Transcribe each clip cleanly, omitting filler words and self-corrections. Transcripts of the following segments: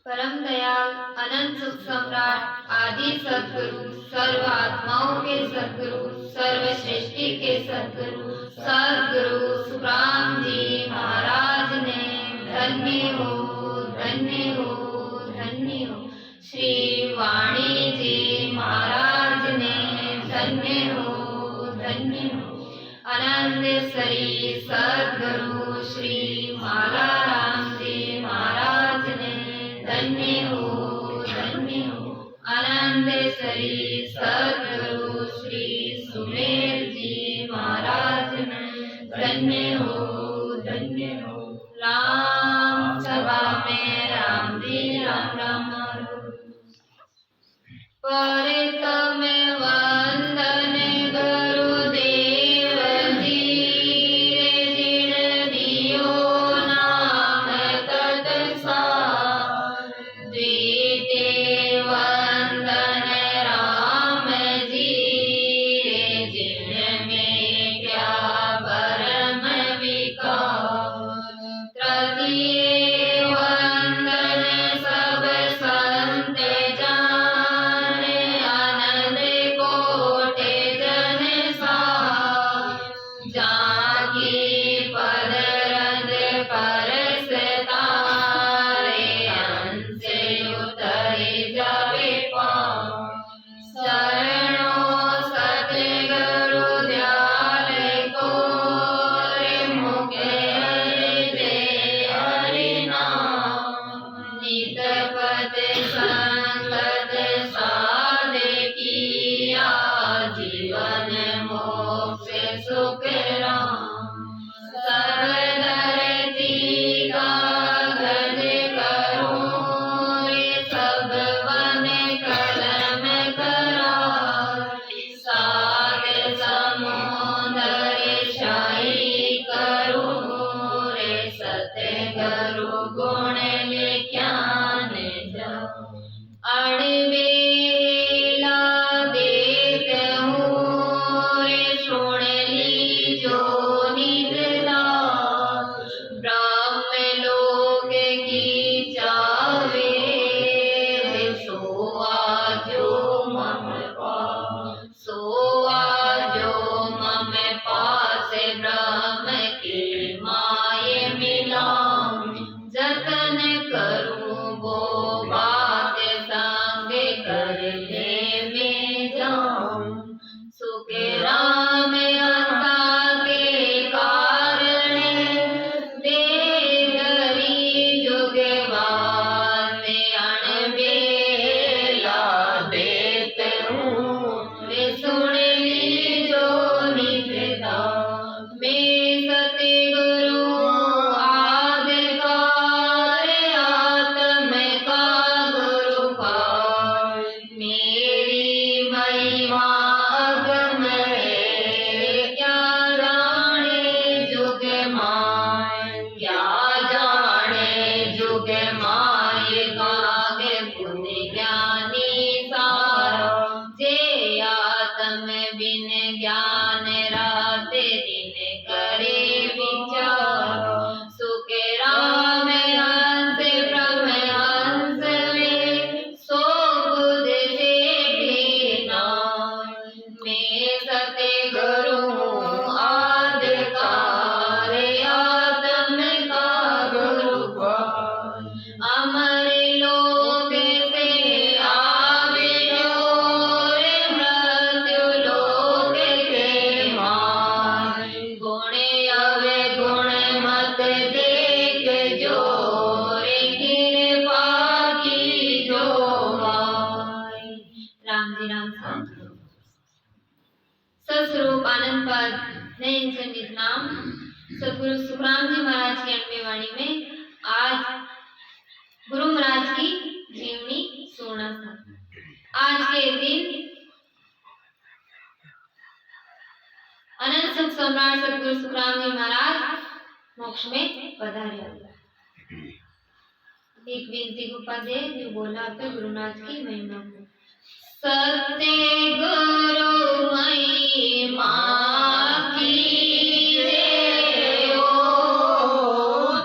परम दयाल अनंत सुख सम्राट आदि सद्गुरु सर्व आत्माओं के सद्गुरु सर्व सृष्टि के सद्गुरु सद्गुरु सुखराम जी महाराज ने धन्य हो धन्य हो धन्य हो। श्री वाणी जी महाराज ने धन्य हो धन्य हो। आनंद सरी सद्गुरु श्री मालाराम जी महाराज ने धन्य हो धन्य हो। आनंद सरी सद्गुरु श्री सुमेर जी महाराज ने धन्य हो धन्य हो। राम सभा में राम जी राम राम परित में वंदन गुरुदेव जी जिन दियो नाम तत्सार। द्वितीय वंदन राम जी जिनमें क्या परम विकार। तृतीय वंदन सब संत जाने आनंद कोटि जन सार। जाकी पद रज परस तारे अंश उतरि जावे पार। शरणों सतगुरु दयाल को रे मुखे हरि हरि नाम। नित पद संगत साध किया जीवन मोक्ष सुख राम। सब धरती का गज करूं रे सब वन कलम करार। सागर समुद्र शाही करूं रे सतगुरु गुण लिख्यान जाऊं। अणबेला देत हूँ रे सुन लीजो निजदास। ब्रह्म लोक की चावे रे सो आजो मम पास। सो आजो मम पास ब्रह्म के माय मिलाऊं। जतन करूं वो बात संग कर ले में जाऊं। सुख राम आता के कारण दे धरी जुग वास्ते। अणबेला देत हूँ रे सुन लीजो निजदास। मैं सतगुरु आदिकार आत्म का गुरु पार। मेरी महिमा अगम है क्या जाने जुग माय। क्या जाने जुग माय गागे पुण्य ज्ञानी सारा। जे आत्म बिन ज्ञान रात दिन करे विचार। सुख राम हंस ब्रह्म हंस में सो बुध से भी नाय। मैं सतगुरु आदिकार आत्म का गुरु पार। अमर लोक से आवे जो रे मृत्यु लोक के मार। गुण अवगुण मत देख जो रे कृपा की जो माय। राम जी राम सस्वरूप आनंद पद नयन संगीत नाम सदगुरु सुखराम जी महाराज की 8वीं वाणी में आज गुरु महाराज की जीवनी सुना था। आज के दिन अनंत सुख सम्राट सदगुरु सुखराम जी महाराज मोक्ष में पधारे। एक विनती को पदे जो बोला आपके गुरुनाथ की महिमा को। सत्य गुरु महिमा की रे ओ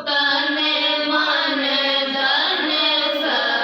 तन मन धन सब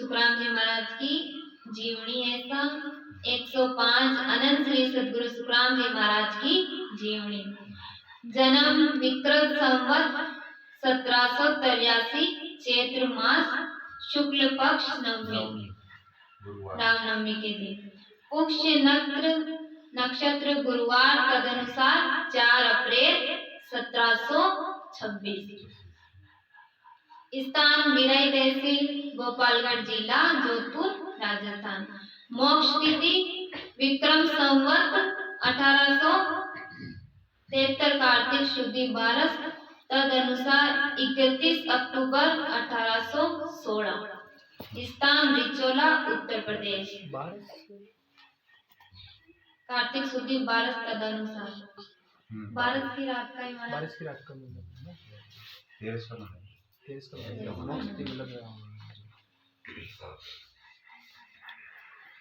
सुखराम जी महाराज की जीवनी ऐसा 105 अनंत श्री सद्गुरु सुखराम जी महाराज की जीवनी। जन्म विक्रम संवत 1783 चैत्र मास शुक्ल पक्ष नवमी रामनवमी के दिन पुष्य नक्षत्र गुरुवार तदनुसार 4 अप्रैल 1726। स्थान बिराई तहसील गोपालगढ़ जिला जोधपुर राजस्थान। मोक्ष तिथि विक्रम संवत 1873 कार्तिक शुद्धि 12 तदनुसार 31 अक्टूबर 1816। स्थान रिचोला उत्तर प्रदेश। कार्तिक शुद्धि 12 तदनुसार 12 की रात का ही हमारा 12 की रात का मतलब 13 का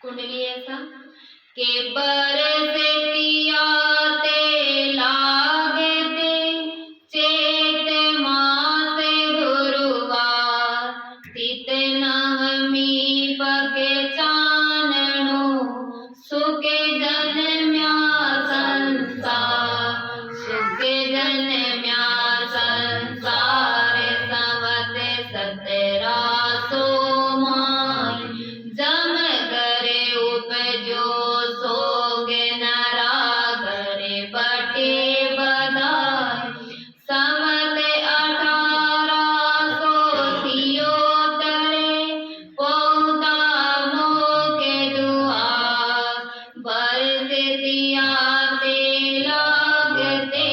कुंडली ऐसा के बरसे तियाते लागे ते चेत मासे गुरुवार तित नवमी पके चाननो सुके जन्म्या संसार सुके जन्म्या संसार संवत 1700 जम करे उपजो सोगे नरागरे बटे बधाई संवत 1800 तियोतरे पौधा मोके दुआर बरसे तियाते लागते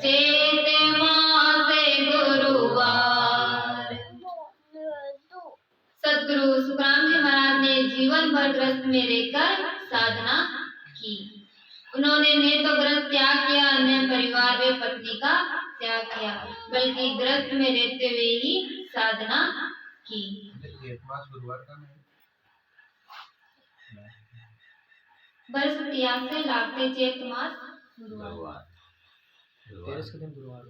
चेत मासे गुरुवार। सद्गुरु सुखराम जी महाराज ने जीवन भर ग्रस्त में रहकर साधना की। उन्होंने न तो ग्रस्त त्याग किया न परिवार व पत्नी का त्याग किया, बल्कि ग्रस्त में रहते हुए ही साधना की। बरस तियासे लागते चैत मास गुरुवार। 13 के दिन गुरुवार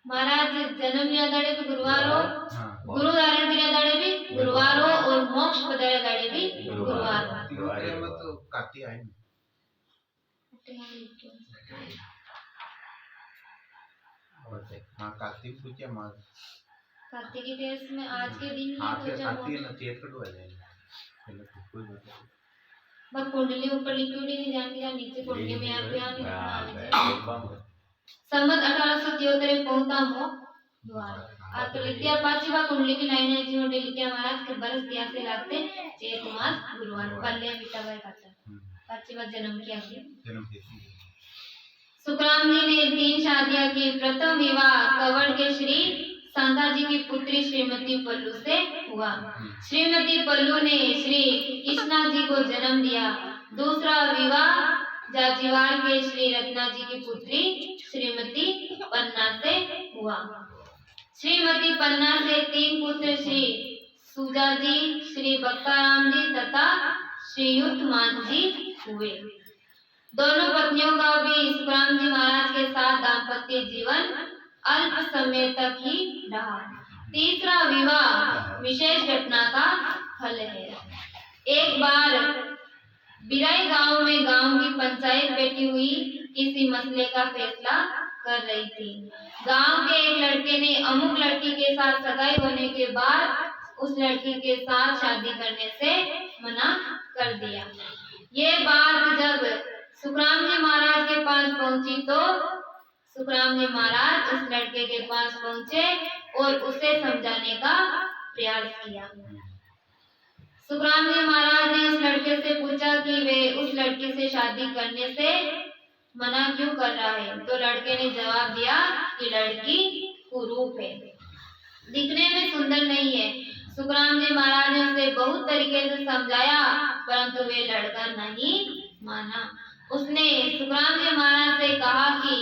महाराज जन्म लिया दाड़े भी गुरुवार हो, गुरु धारण किया दाड़े भी गुरुवार हो और मोक्ष पधारे दाड़े भी गुरुवार हो। तो काटी आई हाँ कार्तिक पूछे माँ कार्तिक के तेरस में आज के दिन ही पूजा कार्तिक न चेत कटवा जाएंगे कोई बता बस कुंडली ऊपर लिखी हुई नहीं जानती या नीचे कुंडली में आप यहाँ संवत 1873 पहुंचा मो द्वार आप तो लिखिया पांचवी बार कुंडली की लाइन है जीवन डे लिखिया महाराज के बरस दिया से लागते चैत मास गुरुवार पल्ले बिटा भाई काचा पांचवी बार जन्म किया सुखराम जी ने 3 शादियां की। प्रथम विवाह कवड़ के श्री सांगा जी की पुत्री श्रीमती पल्लू से हुआ। श्रीमती पल्लू ने श्री कृष्णा जी को जन्म दिया। दूसरा विवाह जाजीवाड़ के श्री रत्ना जी की पुत्री श्रीमती पन्ना से हुआ। श्रीमती पन्ना से 3 पुत्र श्री सुजा जी, श्री बक्काराम जी तथा श्रीयुत मान जी हुए। दोनों पत्नियों का भी सुखराम जी महाराज के साथ दाम्पत्य जीवन अल्प समय तक ही रहा। तीसरा विवाह विशेष घटना का फल है। एक बार बिराई गांव में गांव की पंचायत बैठी हुई किसी मसले का फैसला कर रही थी। गांव के एक लड़के ने अमुक लड़की के साथ सगाई होने के बाद उस लड़की के साथ शादी करने से मना कर दिया। ये बात जब सुखराम जी महाराज के पास पहुंची तो सुखराम जी महाराज उस लड़के के पास पहुंचे और उसे समझाने का प्रयास किया। सुखराम जी महाराज ने उस लड़के से पूछा कि वे उस लड़की से शादी करने से मना क्यों कर रहा है, तो लड़के ने जवाब दिया कि लड़की कुरूप है, दिखने में सुंदर नहीं है। सुखराम जी महाराज ने उसे बहुत तरीके से समझाया परंतु वे लड़का नहीं माना। उसने सुखराम जी महाराज से कहा कि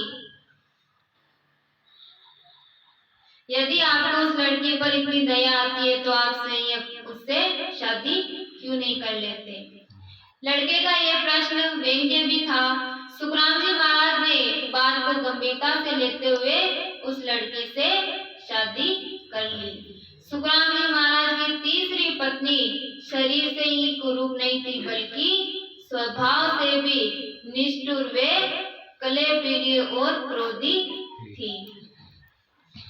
यदि आपको उस लड़की पर इतनी दया आती है तो आप उससे शादी क्यों नहीं कर लेते। लड़के का यह प्रश्न व्यंग्य भी था। सुखराम जी महाराज ने बात को गंभीरता से लेते हुए उस लड़की से शादी कर ली। सुखराम जी महाराज की तीसरी पत्नी शरीर से ही कुरूप नहीं थी, बल्कि स्वभाव से भी निष्ठुर वे कलेप्रिय और क्रोधी थी।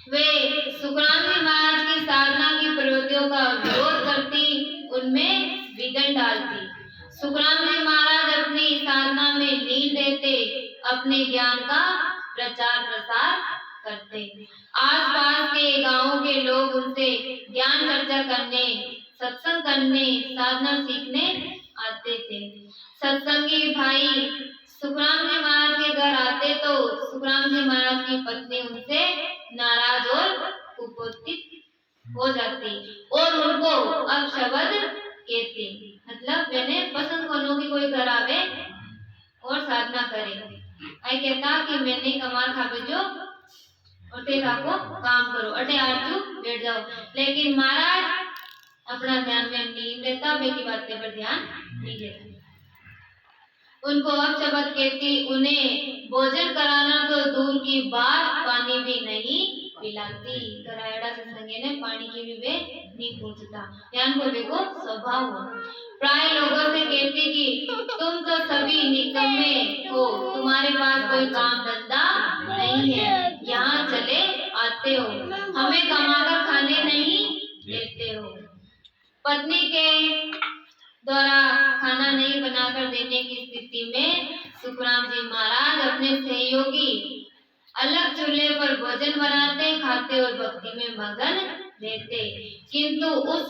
वे सुखराम जी महाराज की साधना की प्रवृत्तियों का विरोध करती, उनमें विघ्न डालती। सुखराम जी महाराज अपनी साधना में लीन रहते, अपने ज्ञान का प्रचार प्रसार करते। आसपास के गांवों के लोग उनसे ज्ञान चर्चा करने, सत्संग करने, साधना सीखने आते थे। सत्संगी भाई सुखराम जी महाराज के घर आते तो सुखराम जी महाराज की पत्नी उनसे नाराज और कुपोषित हो जाती और उनको अपशब्द कहती। मतलब मैंने पसंद कोनो की कोई घर आवे और साधना करे, आई कहता कि मैंने कमाल खावे जो अटे को काम करो, अटे आजू बैठ जाओ। लेकिन महाराज अपना ध्यान में लीन रहता, वे की बातें पर ध्यान नहीं देता। उनको अपशब्द कहती, उन्हें भोजन कराना तो दूर की बात, पानी भी नहीं पिलाती। करायड़ा सत्संगी ने पानी की भी वे नहीं पूछता। ध्यान को देखो स्वभाव हो। प्राय लोगों से कहती कि तुम तो सभी निकम्मे हो, तुम्हारे पास कोई काम धंधा नहीं है, यहाँ चले आते हो, हमें कमाकर खाने नहीं देते हो। पत्नी के द्वारा खाना नहीं बनाकर देने की स्थिति में सुखराम जी महाराज अपने सहयोगी अलग चूल्हे पर भोजन बनाते, खाते और भक्ति में मगन रहते। किंतु उस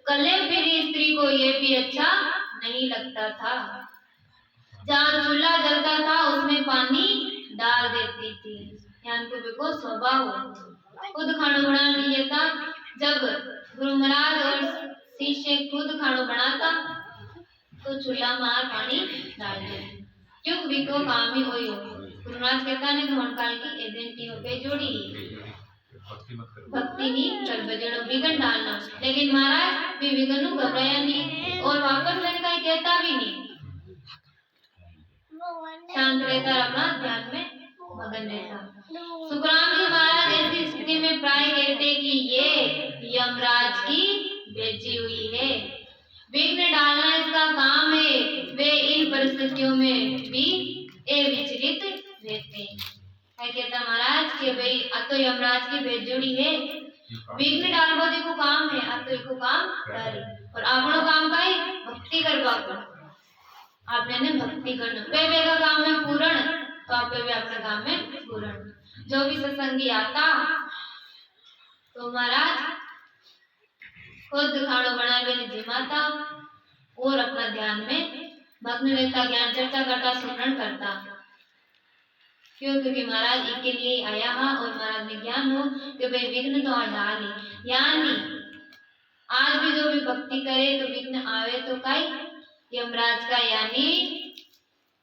कलेप्रिय स्त्री को यह भी अच्छा नहीं लगता था। जहाँ चूल्हा जलता था उसमें पानी डाल देती थी। ध्यान को देखो स्वभाव। खुद खाना बना नहीं लेता। जब गुरु महाराज और शिष्य खुद खाना बनाता तो चूल्हा मार पानी डाल देते, क्योंकि विको काम ही वही हो। गुरु महाराज कहता है कि मनकाल की एजेंटी हो पे जोड़ी भक्ति नहीं कर बजनो विघन डालना। लेकिन महाराज भी विघन को घबराया नहीं और वापस लेने का कहता भी नहीं, शांत रहकर अपना ध्यान में मगन रहता। सुखराम जी महाराज ऐसी स्थिति में प्राय कहते कि ये यमराज की भेजी हुई है, विघ्न डालना इसका काम है। वे इन परिस्थितियों में भी विचलित रहते हैं। कहता महाराज कि भाई आ तो यमराज की भेजोड़ी है, विघ्न डालबो देखो काम है, आ तो एको काम करे और आपनो काम का ही भक्ति करवा को। आपने ने भक्ति करना, वे का काम है पूर्ण, तो आप भी अपने काम में पूर्ण। जो भी सत्संगी आता तो महाराज खुद खाना बनावे ने जिमाता और अपना ध्यान में मग्न रहता, ज्ञान चर्चा करता, स्मरण करता। क्यों? क्योंकि महाराज इनके लिए आया हा और महाराज में ज्ञान हो कि भाई विघ्न तो डाल ही, यानी आज भी जो भी भक्ति करे तो विघ्न आवे तो काई यमराज का, यानी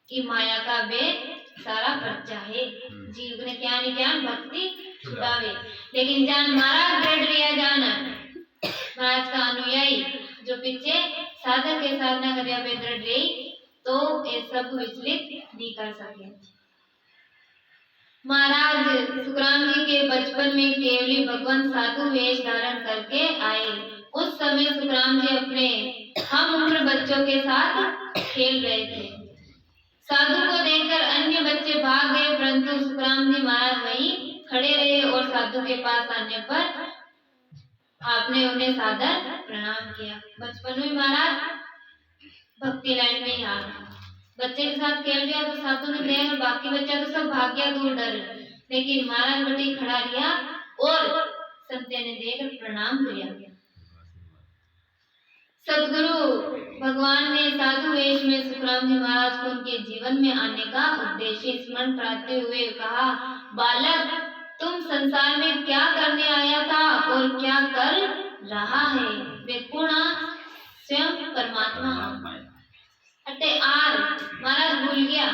ये माया का वे सारा पर्चा है। जीव ने क्या नहीं ज्ञान भक्ति छुड़ावे। लेकिन जान महाराज बैठ रिया जान महाराज का अनुयायी जो पीछे साधक के साधना कर दृढ़ रही तो ये सब विचलित नहीं कर सके। महाराज सुखराम जी के बचपन में केवली भगवान साधु वेश धारण करके आए। उस समय सुखराम जी अपने हम उम्र बच्चों के साथ खेल रहे थे। साधु को देखकर अन्य बच्चे भाग गए, परंतु सुखराम जी महाराज वहीं खड़े रहे और साधु के पास आने पर आपने उन्हें सादर प्रणाम किया। बचपन में महाराज भक्ति लाइन में ही आ बच्चे के साथ खेल गया तो साधु ने देखा, बाकी बच्चा तो सब भाग गया दूर डर, लेकिन महाराज बटी खड़ा रिया और संत्य ने देखकर प्रणाम किया। सदगुरु भगवान ने साधु वेश में सुखराम जी महाराज को उनके जीवन में आने का उद्देश्य स्मरण कराते हुए कहा, बालक तुम संसार में क्या करने आया था और क्या कर रहा है? वे पूर्ण स्वयं परमात्मा अटे आर। महाराज भूल गया,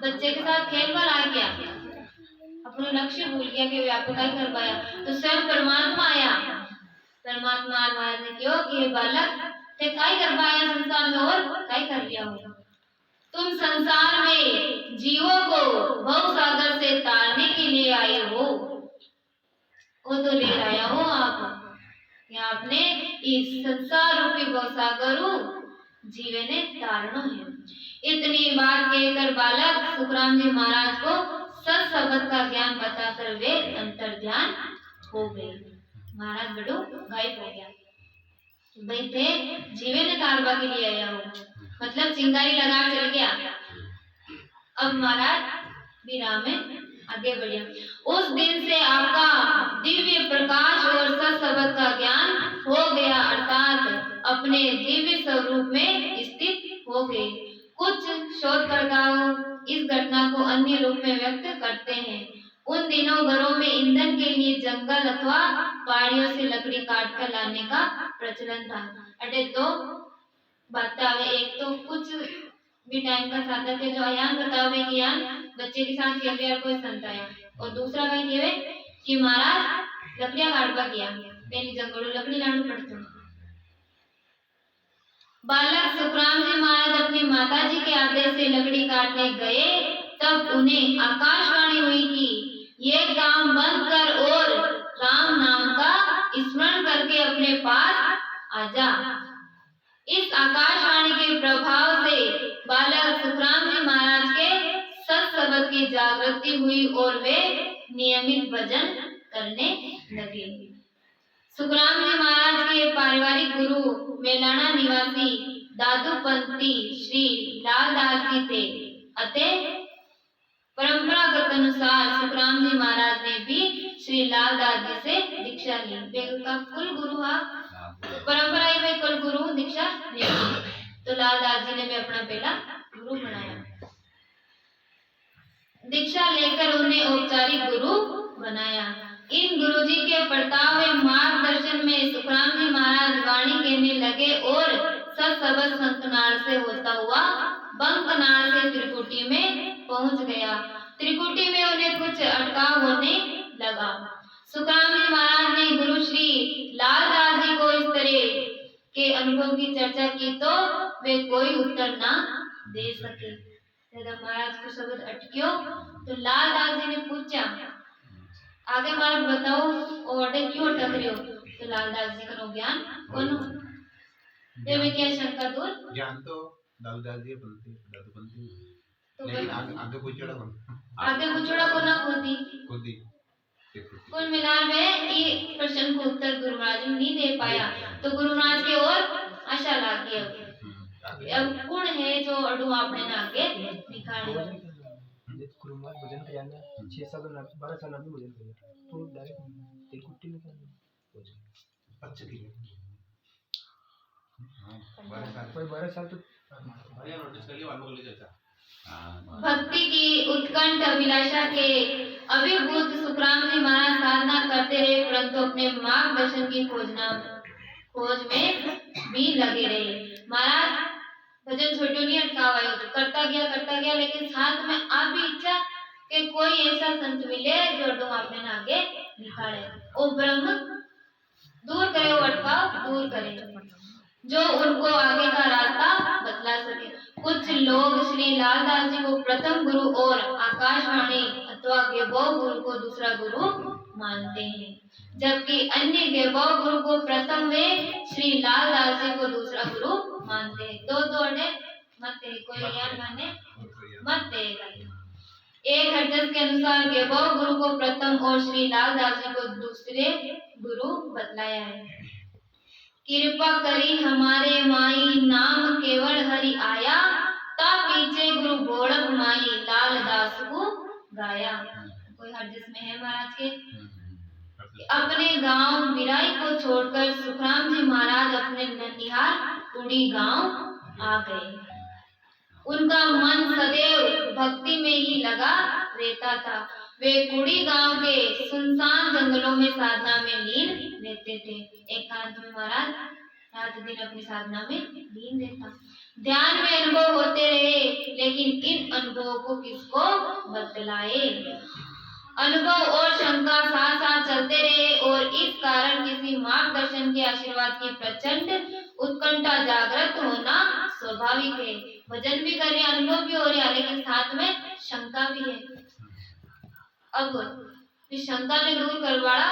बच्चे के साथ खेल पर आ गया, अपना लक्ष्य भूल गया कि व्यापक क्या कर पाया, तो स्वयं परमात्मा आया। परमात्मा महाराज ने क्यों कि बालक ते काय कर पाया संसार में और काय कर लिया होगा। तुम संसार में जीवों को भव सागर से तारने के लिए आए हो, वो तो ले आया हो आप, कि आपने इस संसार रूपी भवसागरु जीवे ने तारणो है। इतनी बात कहकर बालक सुखराम जी महाराज को सत शब्द का ज्ञान बताकर वे अंतर ध्यान हो गए। महाराज बड़ो गायब हो गया। भाई थे जीवे ने तारवा के लिए आया हो, मतलब चिंगारी लगा चल गया। अब महाराज विराम में आगे बढ़िया। उस दिन से आपका दिव्य प्रकाश और सत्सबद का ज्ञान हो गया, अर्थात अपने दिव्य स्वरूप में स्थित हो गए। कुछ शोधकर्ताओं इस घटना को अन्य रूप में व्यक्त करते हैं। उन दिनों घरों में ईंधन के लिए जंगल अथवा पहाड़ियों से लकड़ी काट कर लाने का प्रचलन था। अटे तो बात आवे, एक तो कुछ भी टाइम का साधक है जो अयान बतावे कि यान बच्चे के साथ खेल रहे कोई संत आया, और दूसरा कहीं केवे कि महाराज लकड़ियां काटवा गया, पहले जंगलों लकड़ी लानी पड़ती। बालक सुखराम जी महाराज अपनी माताजी के आदेश से लकड़ी काटने गए, तब उन्हें आकाशवाणी हुई कि ये काम बंद कर और राम नाम का स्मरण करके अपने पास आ जा। इस आकाशवाणी के प्रभाव से बालक सुखराम जी महाराज के सत्सबद की जागृति हुई और वे नियमित भजन करने लगे। सुखराम जी महाराज के पारिवारिक गुरु मेलाना निवासी दादूपंथी श्री लालदास जी थे। अतः परंपरागत अनुसार सुखराम जी महाराज ने भी श्री लालदास जी से दीक्षा ली। का कुल गुरु परंपरा में कुल गुरु दीक्षा ले, तो लालदास जी ने भी अपना पहला गुरु बनाया। दीक्षा लेकर उन्हें औपचारिक गुरु बनाया। इन गुरुजी के प्रताप व मार्गदर्शन में सुखराम जी महाराज वाणी कहने लगे और सत्सबद संतनाल से होता हुआ बंकनाल से त्रिकुटी में पहुंच गया। त्रिकुटी में उन्हें कुछ अटकाव होने लगा। सुखराम जी महाराज ने गुरु श्री लालदास जी को इस तरह के अनुभव की चर्चा की तो वे कोई उत्तर ना दे सके। जब महाराज को शब्द अटक्यो तो लालदास जी ने पूछा, आगे महाराज बताओ और क्यों अटक रहे हो? तो लालदास जी का ज्ञान कौन वे क्या शंका दूर ज्ञान तो लालदास जी दादूपंथी, तो लेकिन आगे पूछड़ा कौन? आगे पूछड़ा को ना खुदी खुदी। कुल मिलान में ये प्रश्न को उत्तर गुरु महाराज ने नहीं दे पाया, तो गुरु महाराज के और आशा लागी। अब कौन है जो अडू आपने ना आगे निकाले? गुरु महाराज भजन किया ना 6 साल 12 साल में भजन किया, तो डायरेक्ट त्रिकुटी में अच्छा ठीक है। कोई 12 साल तो भैया नोटिस कर लिया वालों को ले जाता। भक्ति की उत्कंठ अभिलाषा के अभिभूत सुखराम जी महाराज साधना करते रहे, परंतु अपने मार्गदर्शन की खोज में भी लगे रहे। महाराज भजन छोटो नहीं अटकावायो, तो करता गया, लेकिन साथ में आप भी इच्छा कि कोई ऐसा संत मिले जो तुम आपने आगे निकाले, ओ ब्रह्म दूर करे, वो अटकाव दूर करे, जो उनको आगे का रास्ता बतला सके। कुछ लोग श्री लालदास जी को प्रथम गुरु और आकाशवाणी अथवा गेबो गुरु को दूसरा गुरु मानते हैं, जबकि अन्य गेबो गुरु को प्रथम वे श्री लालदास जी को दूसरा गुरु मानते हैं। दो ने मत कोई यार माने मत देगा। एक हरजस के अनुसार गेबो गुरु को प्रथम और श्री लालदास जी को दूसरे गुरु बतलाया है। कृपा करी हमारे माई नाम केवल हरि आया, ता पीछे गुरु गोरख माई लालदास को गाया। कोई हरजस में है महाराज के। अपने गांव बिराई को छोड़कर सुखराम जी महाराज अपने ननिहाल कुड़ी गांव आ गए। उनका मन सदैव भक्ति में ही लगा रहता था। वे कुड़ी गांव के सुनसान जंगलों में साधना में लीन रहते थे। एकांत में महाराज रात दिन अपनी साधना में लीन रहता। ध्यान में अनुभव होते रहे, लेकिन इन अनुभवों को किसको बतलाए। अनुभव और शंका साथ साथ चलते रहे और इस कारण किसी मार्गदर्शन के आशीर्वाद की प्रचंड उत्कंठा जागृत होना स्वाभाविक है। भजन भी कर रहे, अनुभव भी हो रहा, लेकिन साथ में शंका भी है। अब इस शंका ने दूर करवाड़ा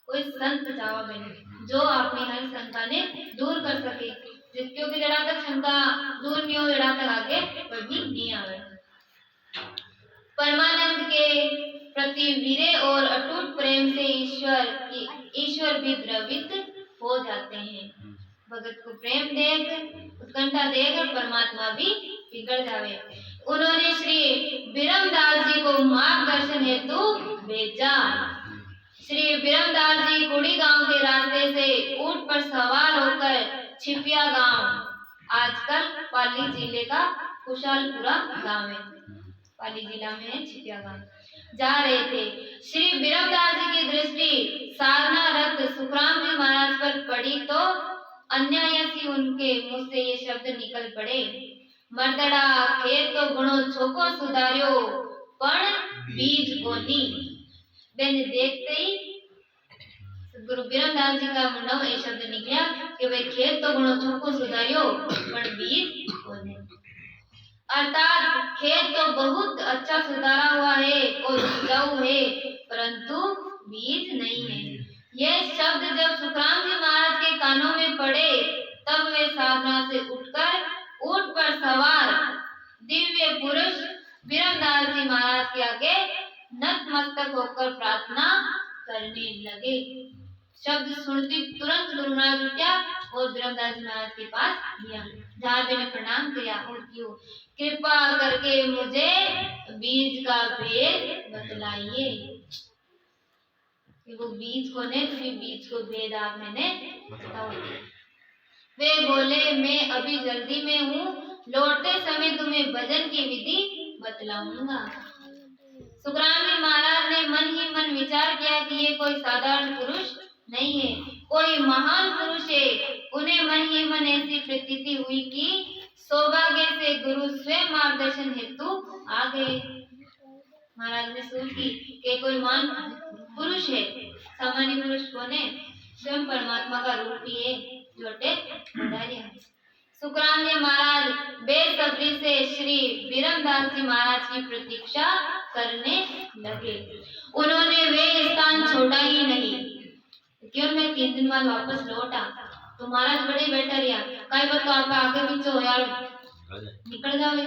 कोई संत जावा बने। जो अपनी हर शंका ने दूर कर सके, क्योंकि जड़ा तक शंका दूर नहीं हो जड़ा तक आगे बढ़नी नहीं आवे। परमानंद के प्रति वीरे और अटूट प्रेम से ईश्वर भी द्रवित हो जाते हैं। भगत को प्रेम देख उत्कंठा देकर परमात्मा भी पिघल जावे। उन्होंने श्री बिरमदास जी को मार्गदर्शन हेतु भेजा। श्री बिरमदास जी कुड़ी गांव के रास्ते से ऊंट पर सवार होकर छिपिया गांव, आजकल पाली जिले का कुशालपुरा गांव है, पाली जिला में है छिपिया गांव, जा रहे थे। श्री बिरमदास जी की दृष्टि साधना रत सुखराम जी महाराज पर पड़ी तो अन्यायसी उनके मुंह से ये शब्द निकल पड़े, मर्दड़ा खेत तो गुणो छोको सुधार्यो पण बीज कोनी। मैंने देखते ही गुरु बिरमदास जी का मुंडा में ये शब्द निकला कि भाई खेत तो गुणो छोको सुधार्यो पण बीज कोनी, अर्थात खेत तो बहुत अच्छा सुधारा हुआ है और उपजाऊ है, परंतु बीज नहीं है। यह शब्द जब सुखराम जी महाराज के कानों में पड़े तब वे साधना से उठकर ऊंट पर सवार दिव्य पुरुष बिरमदास जी महाराज के आगे नतमस्तक होकर प्रार्थना करने लगे। शब्द सुनते तुरंत गुरु महाराज उठा और बिरमदास जी महाराज के पास गया। झाबे ने प्रणाम किया और क्यों, कृपा करके मुझे बीज का भेद बतलाइए। वो बीज को ने तो बीज को भेद आप मैंने बताओ। वे बोले मैं अभी जल्दी में हूँ, लौटते समय तुम्हें भजन की विधि बतलाऊंगा। सुखराम जी महाराज ने मन ही मन विचार किया कि ये कोई साधारण पुरुष नहीं है, कोई महान पुरुष है। उन्हें मन ही मन ऐसी प्रतीति हुई कि सौभाग्य से गुरु स्वयं मार्गदर्शन हेतु आ गए। महाराज ने सोची कि कोई महान पुरुष है, सामान्य पुरुष कौन है, स्वयं परमात्मा का रूप ही है, जोटे पधारिया। सुखराम जी महाराज बेसब्री से श्री बिरमदास जी महाराज की प्रतीक्षा करने लगे। उन्होंने वे स्थान छोड़ा ही नहीं, क्यों मैं 3 दिन बाद वापस लौटा तो महाराज बड़े बैठा रहा, कई बार तो आप आगे पीछे हो यार निकल जावे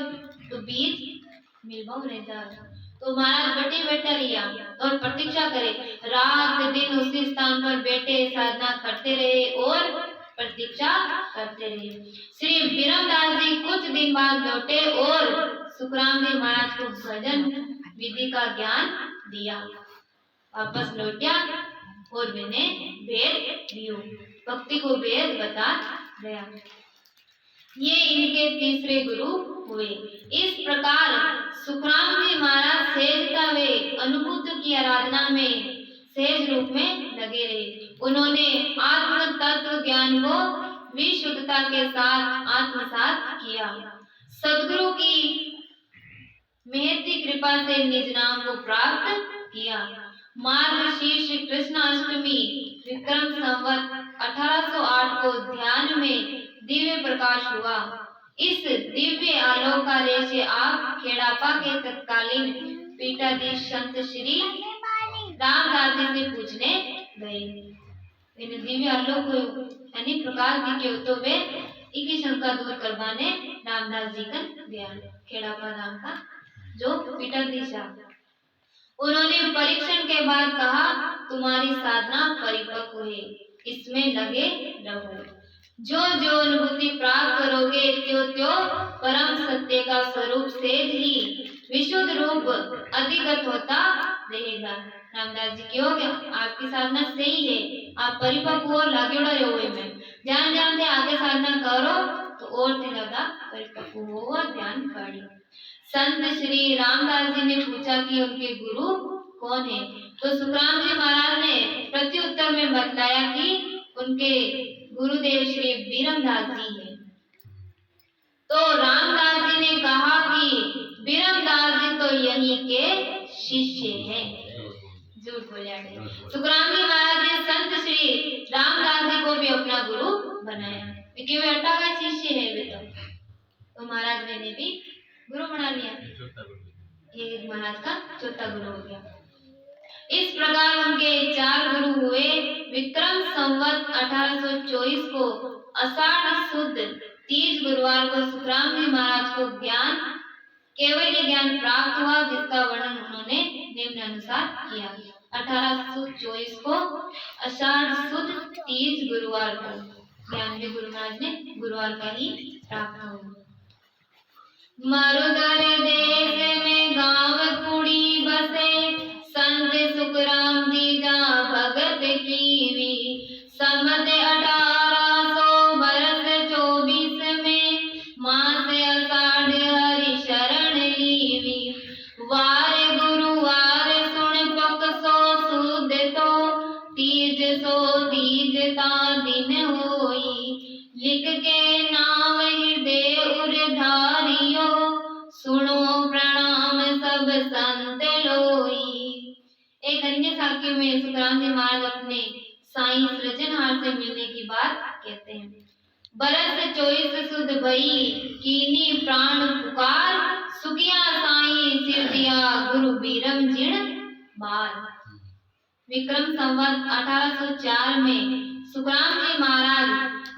तो बीज मिलवाओ रह जाए। तो महाराज बटे बैठा रहा और प्रतीक्षा करे, रात दिन उसी स्थान पर बैठे साधना करते रहे और प्रतीक्षा करते रहे। श्री बिरमदास जी कुछ दिन बाद लौटे और सुखराम जी महाराज को भजन विधि का ज्ञान दिया। वापस लौटिया और मैंने भेद दियो, भक्ति को भेद बता गया। ये इनके तीसरे गुरु हुए। इस प्रकार सुखराम जी महाराज सहजता वे अनुभूत की आराधना में सहज रूप में लगे रहे। उन्होंने आत्म तत्व ज्ञान को विशुद्धता के साथ आत्मसात किया। सदगुरु की महती कृपा से निज नाम को प्राप्त किया। मार्गशीर्ष कृष्णाष्टमी विक्रम संवत 1808 को ध्यान में दिव्य प्रकाश हुआ। इस दिव्य आलोकालय से आप खेड़ापा के तत्कालीन पीठाधीश संत श्री रामदास जी से पूछने गए। मैंने दिव्य आलोक यानी प्रकाश दिखे तो वे इकी शंका दूर करवाने रामदास जी का गया, खेड़ापा नाम का जो पीठाधीश। उन्होंने परीक्षण के बाद कहा, तुम्हारी साधना परिपक्व है, इसमें लगे रहो। जो जो अनुभूति प्राप्त करोगे त्यो त्यो परम सत्य का स्वरूप से ही विशुद्ध रूप अधिगत होता रहेगा। रामदास जी क्यों गया, आपकी साधना सही है, आप परिपक्व और लागेड़ा रहो में ध्यान ध्यान से आगे साधना करो तो और ज्यादा परिपक्व हो और ध्यान पड़ी। संत श्री रामदास जी ने पूछा कि उनके गुरु कौन है, तो सुखराम जी महाराज ने प्रत्युत्तर में बतलाया कि उनके गुरुदेव श्री बिरमदास जी हैं। तो रामदास जी ने कहा कि बिरमदास जी तो यहीं के शिष्य हैं। झूठ बोलिया गया। सुखराम जी महाराज ने संत श्री रामदास जी को भी अपना गुरु बनाया, क्योंकि वे 18वें शिष्य है वे तो महाराज ने भी गुरु बना लिया। ये महाराज का चौथा गुरु हो गया। इस प्रकार उनके 4 गुरु हुए। विक्रम संवत 1824 को आषाढ़ शुद्ध तीज गुरुवार को सुखराम जी महाराज को केवल ज्ञान प्राप्त हुआ, जिसका वर्णन उन्होंने निम्नानुसार किया। 1824 को आषाढ़ शुद्ध तीज गुरुवार को ज्ञान भी गुरु महाराज ने गुरुवार का ही प्राप्त हुआ। मरुदर देश में गांव कुड़ी बसे, संत सुखराम जी जा भगत कीवी। समत 1800 बरस 24 में, मास आषाढ़ हरि शरण लीवी। वार गुरुवार सुन पक सो सुद तो, तीज सो तीज ता दिन होई। लिख के नाम हृदय उर धारियो, सुनो प्रणाम सब संत लोई। एक अन्य साक्य में सुखराम जी महाराज अपने साईं सृजनहार से मिलने की बात कहते हैं। बरस 24 सुध भई, कीनी प्राण पुकार। सुखिया साईं सिर दिया, गुरु बीरम जिण बार। विक्रम संवत 1804 में सुखराम जी महाराज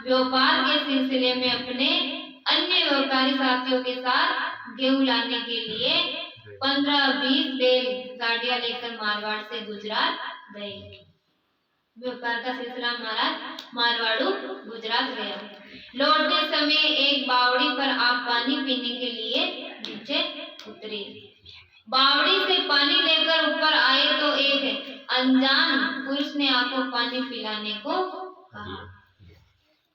व्यापार के सिलसिले में अपने अन्य व्यापारी साथियों के साथ गेहूं लाने के लिए 15-20 बैल गाड़ियां लेकर मारवाड़ से गुजरात गए। व्यापार का सिलसिला महाराज मारवाड़ू गुजरात गया। लौटते समय एक बावड़ी पर आप पानी पीने के लिए नीचे उतरे। बावड़ी से पानी लेकर ऊपर आए तो एक अनजान पुरुष ने आपको पानी पिलाने को कहा।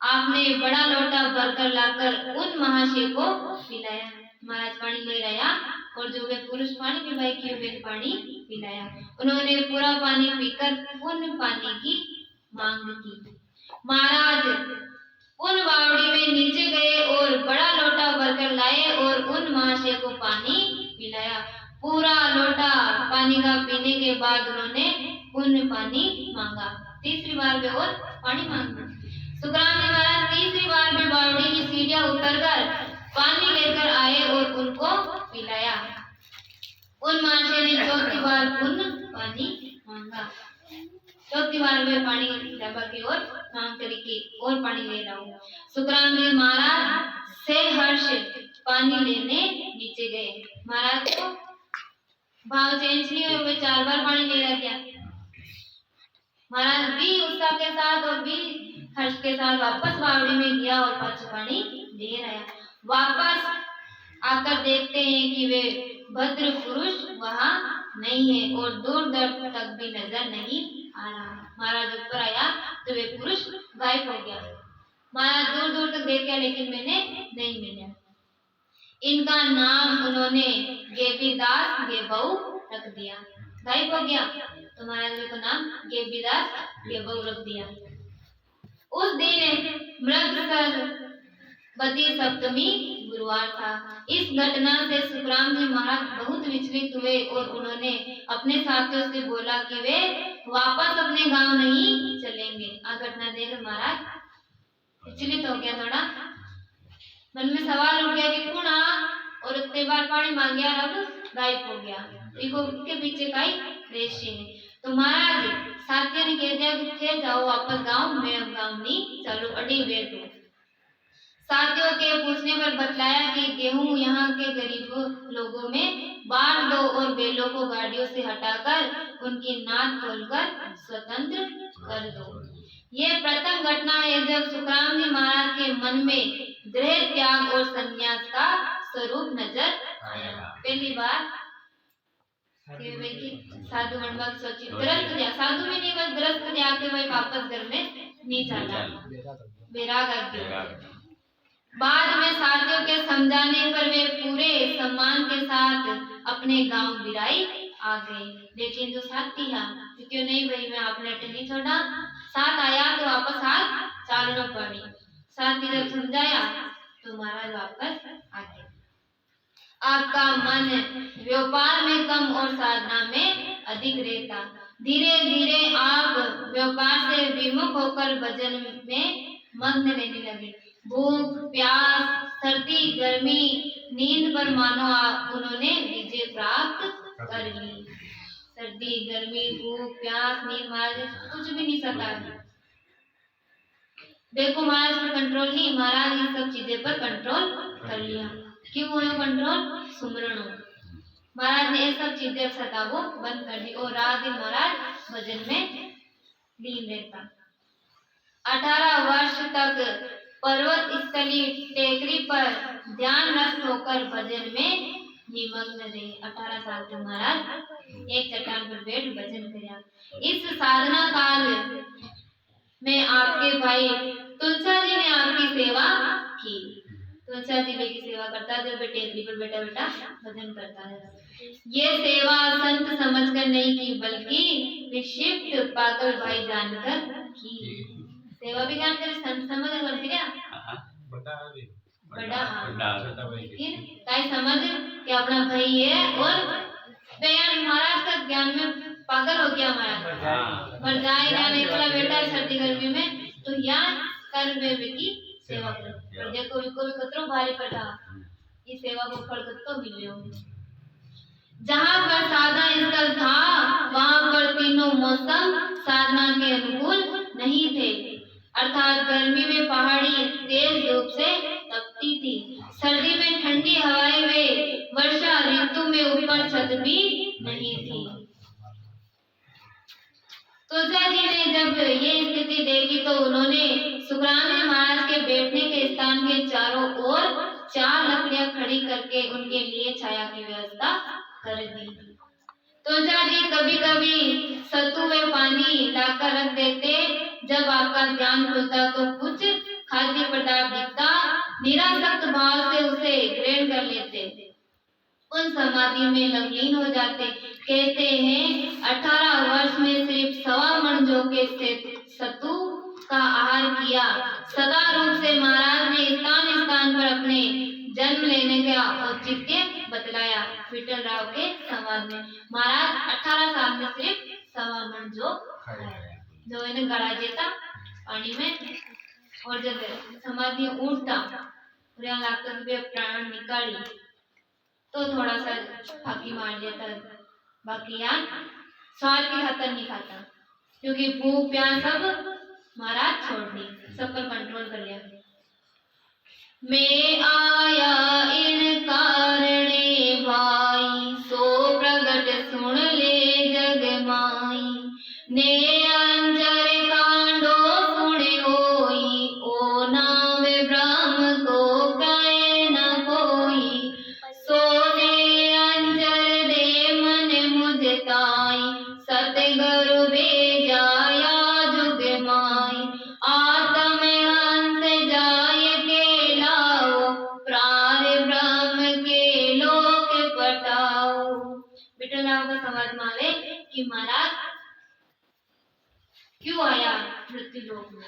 आपने बड़ा लोटा भरकर लाकर उन महाशय को पिलाया। महाराज पानी ले रहा और जो वे पुरुष पानी पिलवाए कि वे पानी पिलाया। उन्होंने पूरा पानी पीकर पुण्य पानी की मांग की। महाराज उन बावड़ी में नीचे गए और बड़ा लोटा भरकर लाए और उन महाशय को पानी पिलाया। पूरा लोटा पानी का पीने के बाद उन्होंने पुण्य पानी मांगा। तीसरी बार वे और पानी मांगा। सुखराम जी महाराज तीसरी बार भी बावड़ी की सीढ़ियां उतरकर पानी लेकर आए और उनको पिलाया। उन महाशय ने चौथी बार पुण्य पानी मांगा। चौथी बार वे पानी डब्बा की ओर मांग करी कि और पानी ले रहा हूँ। सुखराम जी महाराज से हर्ष पानी लेने नीचे गए। महाराज को भाव चेंज नहीं हुए, वे 4 बार पानी ले रहा क्या। महाराज भी उत्साह के साथ और भी हर्ष के साथ वापस बावड़ी में गया और पांच पानी ले रहा। वापस आकर देखते हैं कि वे भद्र पुरुष वहां नहीं है और दूर दूर तक भी नजर नहीं आ रहा। महाराज ऊपर आया तो वे पुरुष गायब हो गया। महाराज दूर दूर तक देखा लेकिन मैंने नहीं मिला। इनका नाम उन्होंने गेबीदास गेबऊ रख दिया। गायब हो गया तो महाराज जी को नाम गेबीदास गेबऊ रख दिया। उस दिन मृगसरबती सप्तमी गुरुवार था। इस घटना से सुखराम जी महाराज बहुत विचलित हुए और उन्होंने अपने साथियों से बोला कि वे वापस अपने गांव नहीं चलेंगे। आ घटना देख महाराज विचलित हो गया। थोड़ा मन में सवाल उठ गया कि कौन और इतने बार पानी मांग गया अब गायब हो गया। इसके पीछे का ही रहस्य है। तो महाराज साथियों ने कह दिया कि थे जाओ वापस गांव, मैं अब गांव नहीं चलो, अड़ी बैठो। साथियों के पूछने पर बतलाया कि गेहूं यहाँ के गरीब लोगों में बांट दो और बैलों को गाड़ियों से हटाकर उनकी नाद खोलकर स्वतंत्र कर दो। ये प्रथम घटना है जब सुखराम जी महाराज के मन में गृह त्याग और संन्यास का स्वरूप नजर आया। पहली बार साधु बनवा सोची, ग्रस्त साधु में नहीं बस ग्रस्त जाके वही वापस घर में नहीं चला, बैराग आ गया। बाद में साथियों के समझाने पर वे पूरे सम्मान के साथ अपने गांव बिराई आ गए। लेकिन जो साथी था क्यों नहीं भाई मैं आपने नहीं छोड़ा, साथ आया तो वापस हाथ चालना पड़ी। साथी जब समझाया तो महाराज वापस आ गए। आपका मन व्यापार में कम और साधना में अधिक रहता। धीरे धीरे आप व्यापार से विमुख होकर भजन में मग्न रहने लगे। भूख प्यास सर्दी गर्मी नींद पर मानो उन्होंने विजय प्राप्त कर ली। सर्दी गर्मी भूख प्यास नींद महाराज कुछ भी नहीं सता है। देखो महाराज पर कंट्रोल नहीं, महाराज इन सब चीजें पर कंट्रोल कर लिया। क्यों हुआ कंट्रोल? सुमरण हो। महाराज ने ये सब चीजें सता वो बंद कर दी और रात दिन महाराज भजन में लीन रहता। 18 वर्ष तक पर्वत स्थली टेकरी पर ध्यान नष्ट होकर भजन में निमग्न रहे। 18 साल तक महाराज एक चट्टान पर बैठ भजन किया। इस साधना काल में आपके भाई तुलसा जी ने आपकी सेवा की। तुलसा जी की सेवा करता जब टेकरी पर बैठा बैठा भजन करता है। ये सेवा संत समझकर नहीं की बल्कि विक्षिप्त पागल भाई जानकर की। सेवा भी जानकर संत समझ कर क्या बड़ा फिर काय समझ कि अपना भाई है और बयान महाराज का ज्ञान में पागल हो गया महाराज मर जाएगा नहीं वाला बेटा सर्दी गर्मी में तो यहाँ कर्म में की सेवा कर। पर देखो इनको भी कतरो भारी पड़ा इस सेवा को फल तो मिले हो। जहाँ पर साधना स्थल था वहाँ पर तीनों मौसम साधना के अनुकूल नहीं थे। अर्थात गर्मी में पहाड़ी तेज धूप से तपती थी, सर्दी में ठंडी हवाएं वे वर्षा ऋतु में ऊपर छत भी नहीं थी। तुलसा जी ने जब ये स्थिति देखी तो उन्होंने सुखराम जी महाराज के बैठने के स्थान के चारों ओर 4 लकड़ियां खड़ी करके उनके लिए छाया की व्यवस्था कर दी। तुलसा जी कभी कभी सत्तू में पानी लाकर रख देते। जब आपका ध्यान खुलता तो कुछ खाद्य पदार्थ दिखता, निरासक्त भाव से उसे ग्रहण कर लेते, उन समाधि में लवलीन हो जाते। कहते हैं 18 वर्ष में सिर्फ 1.25 मन जौ के सत्तू का आहार किया। सदा रूप से महाराज ने स्थान स्थान पर अपने जन्म लेने का औचित्य बतलाया। विठल राव के संवाद में महाराज 18 साल में सिर्फ 1.25 मन जौ जो इन्हें गड़ा देता पानी में और जब समाधि उठता और यहाँ लाकर भी प्राण निकाली तो थोड़ा सा फाकी मार देता, बाकी यहाँ स्वाद की खातर नहीं खाता क्योंकि भूख प्यास सब महाराज छोड़ दी, सब पर कंट्रोल कर लिया। मैं आया इन कारणे भाई सो प्रगट सुन ले जग माई ने अंजर कांडो सुने होई ओ नाम ब्रह्म को कहे न कोई सोने अंजर दे मन मुझ ताई सतगुरु भेजाया जुग माई आत्म हंस जाय के लाओ प्राण ब्रह्म के लोक पटाओ। विठल राव का समाज मावे कि महाराज क्यों आया मृत्यु लोक में।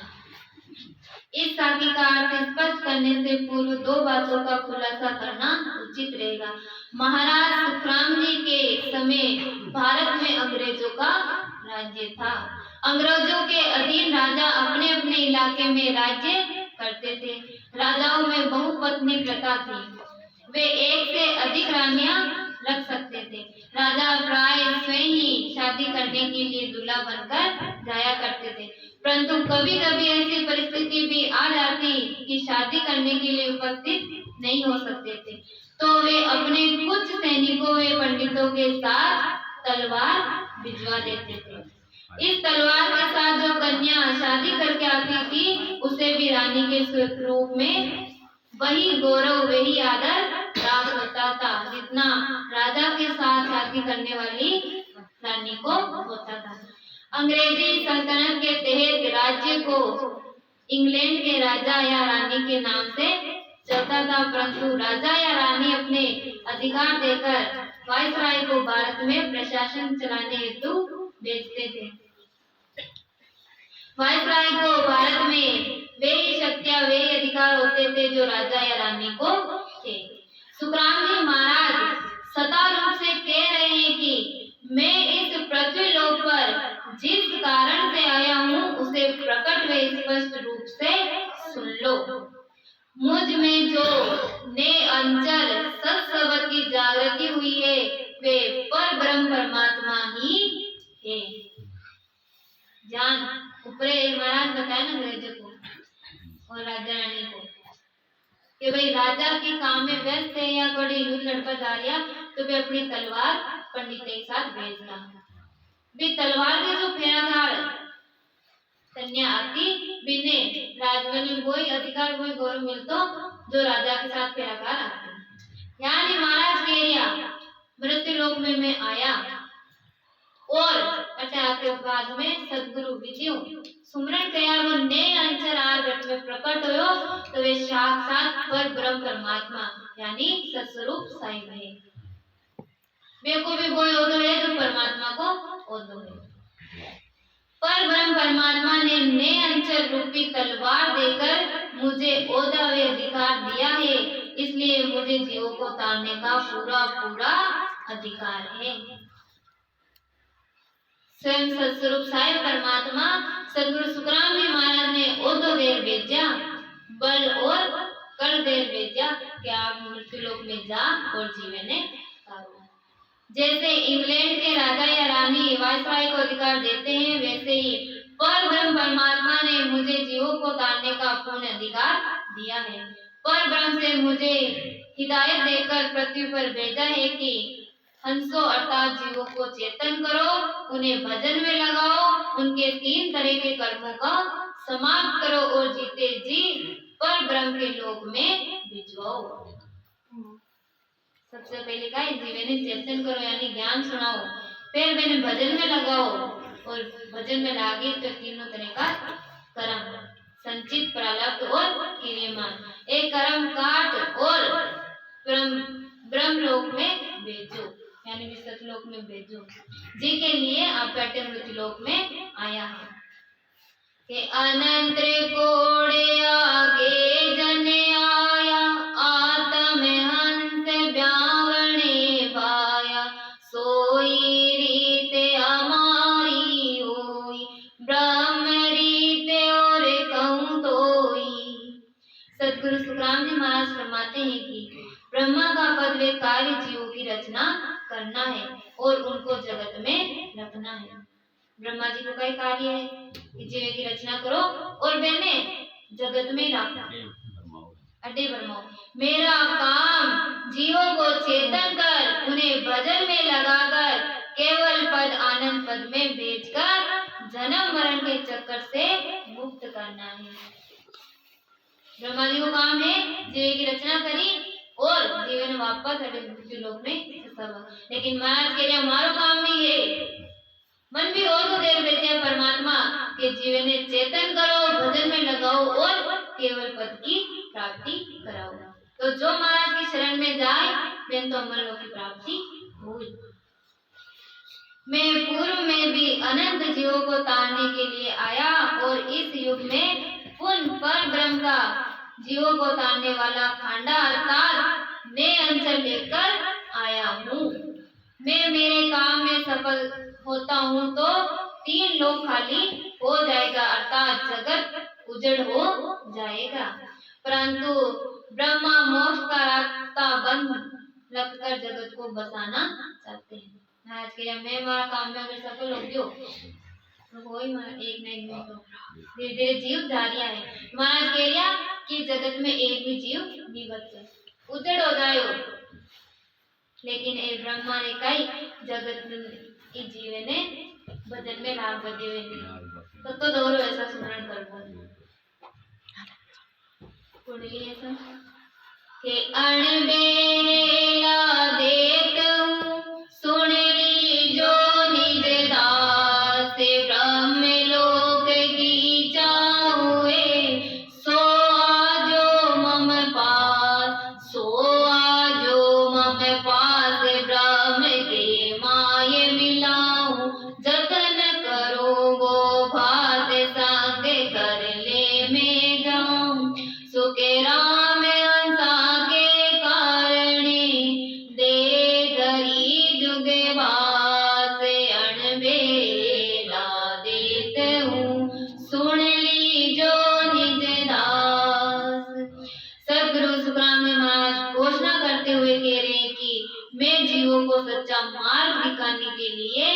इस साखी का अर्थ स्पष्ट करने से पूर्व 2 बातों का खुलासा करना उचित रहेगा। महाराज सुखराम जी के समय भारत में अंग्रेजों का राज्य था। अंग्रेजों के अधीन राजा अपने अपने इलाके में राज्य करते थे। राजाओं में बहुपत्नी प्रथा थी, वे एक से अधिक रानियां रख सकते थे। राजा प्राय स्वयं ही शादी करने के लिए दूल्हा बनकर जाया करते थे, परंतु कभी कभी ऐसी परिस्थिति भी आ जाती कि शादी करने के लिए उपस्थित नहीं हो सकते थे, तो वे अपने कुछ सैनिकों व पंडितों के साथ तलवार भिजवा देते थे। इस तलवार के साथ जो कन्या शादी करके आती थी उसे भी रानी के रूप में वही गौरव वही आदर प्राप्त होता था जितना राजा के साथ शादी करने वाली रानी को होता था। अंग्रेजी सल्तनत के तहत राज्य को इंग्लैंड के राजा या रानी के नाम से चलता था, परंतु राजा या रानी अपने अधिकार देकर वायसराय को भारत में प्रशासन चलाने हेतु भेजते थे। वायसराय को भारत में वे ही शक्तियां वे ही अधिकार होते थे जो राजा या रानी को थे। सुखराम जी महाराज सता रूप से कह रहे हैं कि मैं इस पृथ्वी लोक पर जिस कारण से आया हूँ उसे प्रकट व स्पष्ट रूप से सुन लो। मुझ में जो ने अंचल सत्सवत की जागृति हुई है वे पर ब्रह्म परमात्मा ही है। जान ऊपरे महाराज बताया ना अंग्रेजों को और राजा रानी को कि भाई राजा के काम में व्यस्त है या कोई युद्ध लड़का जा रहा तो वे अपनी तलवार पंडित के साथ भेजना। वे तलवार के जो फेराधार कन्या आती बिने राजवन में वही अधिकार वही गौरव मिलतो जो राजा के साथ फेराधार आते। यानी महाराज केरिया मृत्यु लोक में मैं आया और अच्छा के बाद में सदगुरु विजय सुमरण कया वो नए अंचर आर में प्रकट होयो तो वे साक्षात पर ब्रह्म परमात्मा यानी सत्स्वरूप साईं है। वे को भी कोई ओदो है जो परमात्मा को ओदो है। पर ब्रह्म परमात्मा ने नए अंचर रूपी तलवार देकर मुझे ओदा वे अधिकार दिया है, इसलिए मुझे जीवों को तारने का पूरा पूरा अधिकार है। स्वयं सत्स्वरूप साईं परमात्मा सदगुरु सुखराम जी महाराज ने ओदो देर भेजा बल और कर देर भेजा कि आप मृत्यु लोक में जा और जीवने तारो। जैसे इंग्लैंड के राजा या रानी वायसराय को अधिकार देते हैं वैसे ही पर ब्रह्म परमात्मा ने मुझे जीवों को तारने का पूर्ण अधिकार दिया है। पर ब्रह्म से मुझे हिदायत देकर पृथ्वी पर भेजा है कि हंसो अर्थात जीवों को चेतन करो, उन्हें भजन में लगाओ, उनके 3 तरह के कर्मों का समाप्त करो और जीते जी पर ब्रह्म के लोक में भिजवाओ। सबसे पहले कहा जीवने चेतन करो यानी ज्ञान सुनाओ, फिर मैंने भजन में लगाओ और भजन में लागे तो 3 तरह का कर्म संचित प्रारब्ध और क्रियमान एक कर्म काट और ब्रह्म लोक में भेजो यानी विसत लोक में भेजो जी के लिए आप बैठे मृत्यु लोक में आया है कि अनंत कोड़े आगे जने आया आत्म हंस ब्यावणे पाया सोई रीत हमारी होई ब्रह्म रीत और कहूँ तोई। सदगुरु सुखराम जी महाराज फरमाते हैं कि ब्रह्मा का पद वे कार्य जीवों की रचना करना है और उनको जगत में रखना है। ब्रह्मा जी को कई कार्य है कि जीव की रचना करो और मैंने जगत में रखना अड्डे भरमाओ। मेरा काम जीवों को चेतन कर उन्हें भजन में लगाकर केवल पद आनंद पद में भेजकर जन्म मरण के चक्कर से मुक्त करना है। ब्रह्मा जी को काम है जीव की रचना करी और जीवन वापस मृत्यु लोक में सब। लेकिन महाराज कह रहे हमारा काम भी है मन भी और तो देर देते परमात्मा के जीवन चेतन करो भजन में लगाओ और केवल पद की प्राप्ति कराओ। तो जो महाराज की शरण में जाए वह तो अमर लोक की प्राप्ति हुई। मैं पूर्व में भी अनंत जीवों को तारने के लिए आया और इस युग में पुनः पर ब्रह्म का जीवों को तारने वाला खांडा अर्थात नए अंचल लेकर आया हूँ। मैं मेरे काम में सफल होता हूँ तो 3 लोक खाली हो जाएगा अर्थात जगत उजड़ हो जाएगा। परंतु ब्रह्मा मोक्ष का रास्ता बंद रखकर जगत को बसाना चाहते हैं। आज के मैं हमारा काम में अगर सफल हो गयो तो वही एक न एक दिन तो धीरे धीरे जीव जा रहा है। महाराज कह रहा कि जगत में एक भी जीव नहीं बचे उजड़ हो जाए। लेकिन ए ब्रह्मा ने कही जगत की जीव ने भजन में लाभ बदे हुए तो दोनों ऐसा स्मरण कर कुंडली ऐसा के अणबेला देत हूँ सुन लीजो निज दास ब्रह्म लोक की जाऊए सो आजो मम पास सो आजो मम पास ब्रह्म के माय मिलाऊं जतन करो वो भात संग कर ले में जाऊं सुखे राम हंसा के कारणे दे धरी जुग वास अणबेला देत हूँ सुन लीजो निज दास। सदगुरु सुखराम जी महाराज घोषणा करते हुए कह रहे हैं कि मैं जीवों को सच्चा मार्ग दिखाने के लिए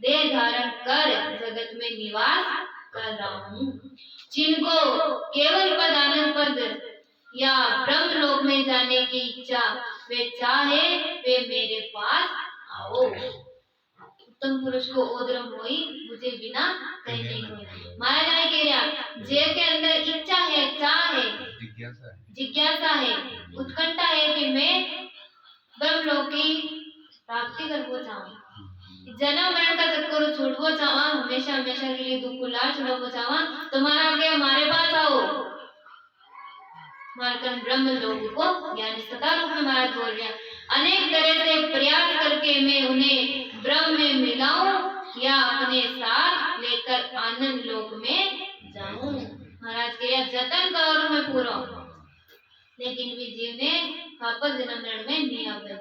देह धारण कर जगत में निवास कर रहा हूँ। जिनको केवल पद आनंद पद या ब्रह्म लोक में जाने की इच्छा वे चाहे वे मेरे पास आओ। उत्तम पुरुष को ओदरम होई मुझे बिना कहीं नहीं होई। महाराज ने कह रहा जे के अंदर इच्छा है, चाह है, जिज्ञासा है, उत्कंठा है कि मैं ब्रह्म लोक की प्राप्ति करना चाहूँ, जन्म मरण का चक्कर छोड़ना चाहवा, हमेशा हमेशा के लिए दुख को लाल छुड़ाना चाहवा, तो महाराज के हमारे पास आओ। मारकन ब्रह्म लोक को ज्ञान सदा रूप में महाराज बोल रहे हैं। अनेक तरह से प्रयास करके मैं उन्हें ब्रह्म में मिलाऊं या अपने साथ लेकर आनंद लोक में जाऊं। महाराज के जतन करो मैं पूरा, लेकिन भी जीव ने वापस जन्म मरण में नहीं आवे,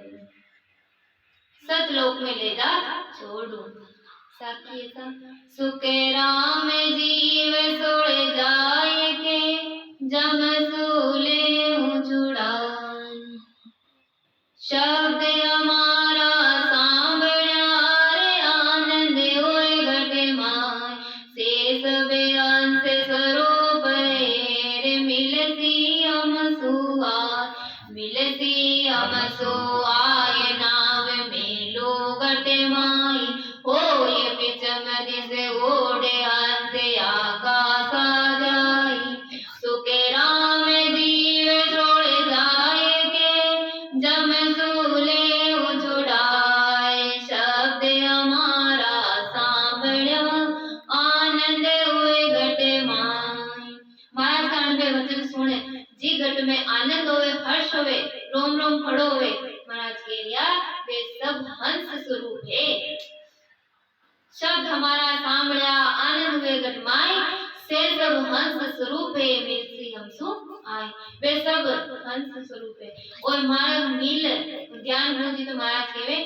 सतलोक में ले जा छोड़ो। साखी ऐसा सुख राम जीव सोए जाए के जम सूले छुड़ाए, शब्द हमारा सांभळ्या रे आनंद होए घटे माय, शेष बेअंश स्वरूप रे मिलती हम सुआय, मिलती हम सुआय नाव में लो घटे माय, होए पिचम दिसे ओढ़े हंस आकाशा जाई, सुख राम जीव छोड़ जाए के जम सूले छुड़ाए, शब्द हमारा सांभळ्या आनंद हुए घटे माय। महाराज कान पे वचन सुने जी घट में आनंद होवे, हर्ष होवे, रोम रोम खड़ो होवे। महाराज के रिया वे सब हंस स्वरूप है। शब्द हमारा सांभळ्या आनंद हुए घट माय, से सब हंस स्वरूप है मिलसी हमसु आए, वे सब हंस स्वरूप है। और महाराज मिल ध्यान गुंजी तो महाराज कहवे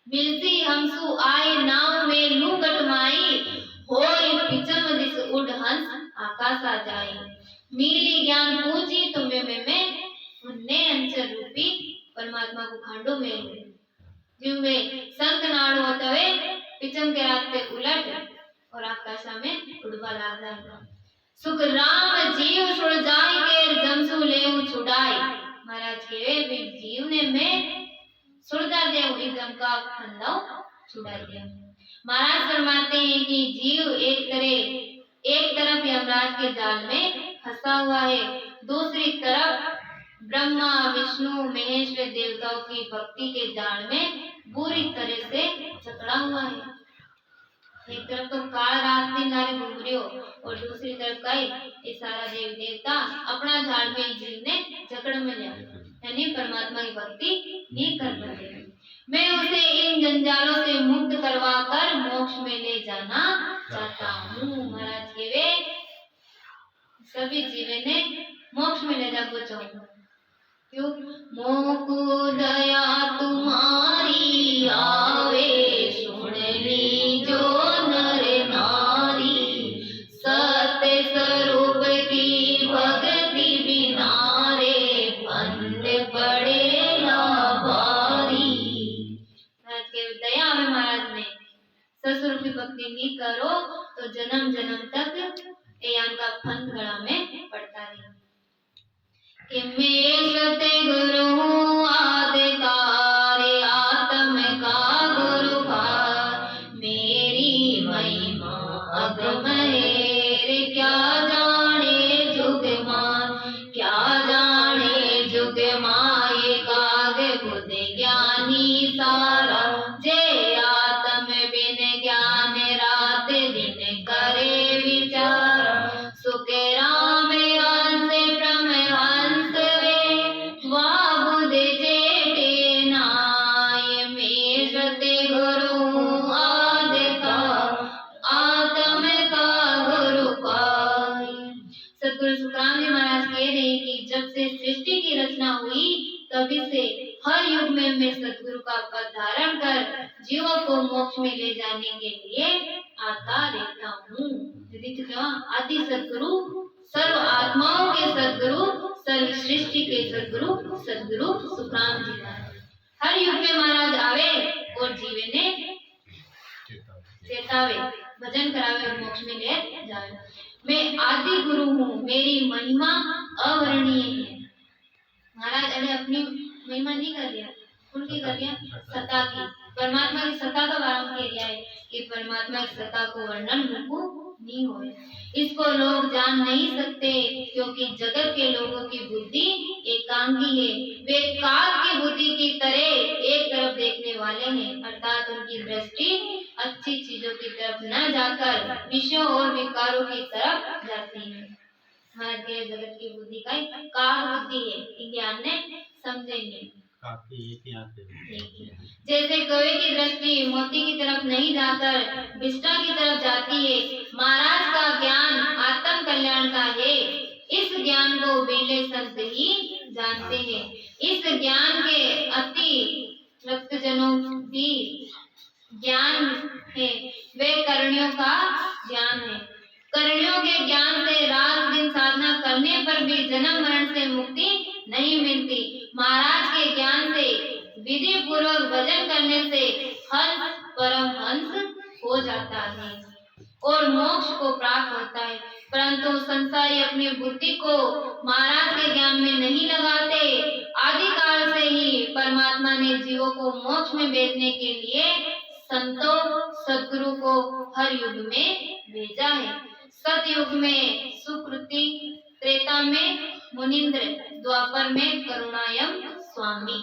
मिलसी हमसु आए नाव में लू घट माई, होय पिचम दिस उड़ हंस आकाशा जाए। मिली ज्ञान पूजी तो मैं उन्ने अंचर रूपी परमात्मा को खांडो में जीव में संत नाड़ होता है, पिचम के रास्ते उलट और आकाशा में उड़वा लाग जाएगा। सुख राम जीव छुड़ जाए के जमसु लेऊ छुड़ाई। महाराज के वे जीव ने मैं सुरदा दे हुई जम का फंदा छुड़ा दिया। महाराज फरमाते हैं कि जीव एक तरफ यमराज के जाल में फंसा हुआ है, दूसरी तरफ ब्रह्मा विष्णु महेश व देवताओं की भक्ति के जाल में बुरी तरह से जकड़ा हुआ है। एक तरफ तो काल रात दिन नारे घूम रही हो और दूसरी तरफ कई ये सारा देव देवता अपना झाड़ में जीव ने जकड़ में लिया, यानी परमात्मा की भक्ति नहीं कर रहे। मैं उसे इन जंजालों से मुक्त करवा कर मोक्ष में ले जाना चाहता हूँ। महाराज के वे सभी जीवे ने मोक्ष में ले जाकर चाहूँ। क्यों? मोकु दया तुम्हारी आवे, सुन ली जो नर नारी, सत्य स्वरूप की भक्ति बिना रे बंद पड़े लाभारी। महाराज के दया में महाराज ने ससुर की भक्ति नहीं करो तो जन्म जन्म तक यान का फंद गड़ा में पड़ता रहे। कि मैं सत्य गुरु हूँ आदिकार्य आत्म का गुरु भार, मेरी महिमा अगम है क्या जाने जुग मान, क्या जाने जुग माये काग बुध ज्ञानी सारा, जे आत्म बिन ज्ञान रात दिन करे विचार, सुख राम हंस ब्रह्म हंस वे वाबुद जेठे नाय, मैं सत्य गुरु आदि का आत्म का गुरु पाय। सतगुरु सुखराम जी महाराज कह रहे हैं कि जब से सृष्टि की रचना हुई तभी से हर युग में मैं सतगुरु का पद धारण कर जीवों को मोक्ष में ले जाने के लिए आता रहता हूँ। आदि सतगुरु, सर्व आत्माओं के सतगुरु, सर्व सृष्टि के सतगुरु, सतगुरु सुखराम जी महाराज हर युग में महाराज आवे और जीवे ने चेतावे, भजन करावे और मोक्ष में ले जावे। मैं आदि गुरु हूँ, मेरी महिमा अवर्णनीय है। महाराज अरे अपनी महिमा नहीं कर लिया, उनकी कर लिया सत्ता की, परमात्मा की सत्ता का वर्णन किया गया है कि परमात्मा की सत्ता को वर्णन नहीं हो। इसको लोग जान नहीं सकते क्योंकि जगत के लोगों की बुद्धि एकांगी है, वे काग की बुद्धि की तरह एक तरफ देखने वाले हैं, अर्थात उनकी दृष्टि अच्छी चीजों की तरफ न जाकर विषयों और विकारों की तरफ जाती है। हमारे जगत की बुद्धि का काग बुद्धि है, ज्ञान ने समझेंगे। जैसे कौवे की दृष्टि मोती की तरफ नहीं जाकर विष्टा की तरफ जाती है, महाराज का ज्ञान आत्म कल्याण का है। इस ज्ञान को बिरले संत ही जानते हैं। इस ज्ञान के अति भक्तजनों भी ज्ञान है, वे करणियों का ज्ञान है। करणियों के ज्ञान से रात दिन साधना करने पर भी जन्म मरण से मुक्ति नहीं मिलती। महाराज के ज्ञान से विधि पूर्वक भजन करने से हंस परम हंस हो जाता है और मोक्ष को प्राप्त होता है। परंतु संसारी अपनी बुद्धि को महाराज के ज्ञान में नहीं लगाते। आदिकाल से ही परमात्मा ने जीवों को मोक्ष में भेजने के लिए संतों सद्गुरु को हर युग में भेजा है। सतयुग में सुकृति, त्रेता में मुनिंद्र, द्वापर में करुणायम स्वामी।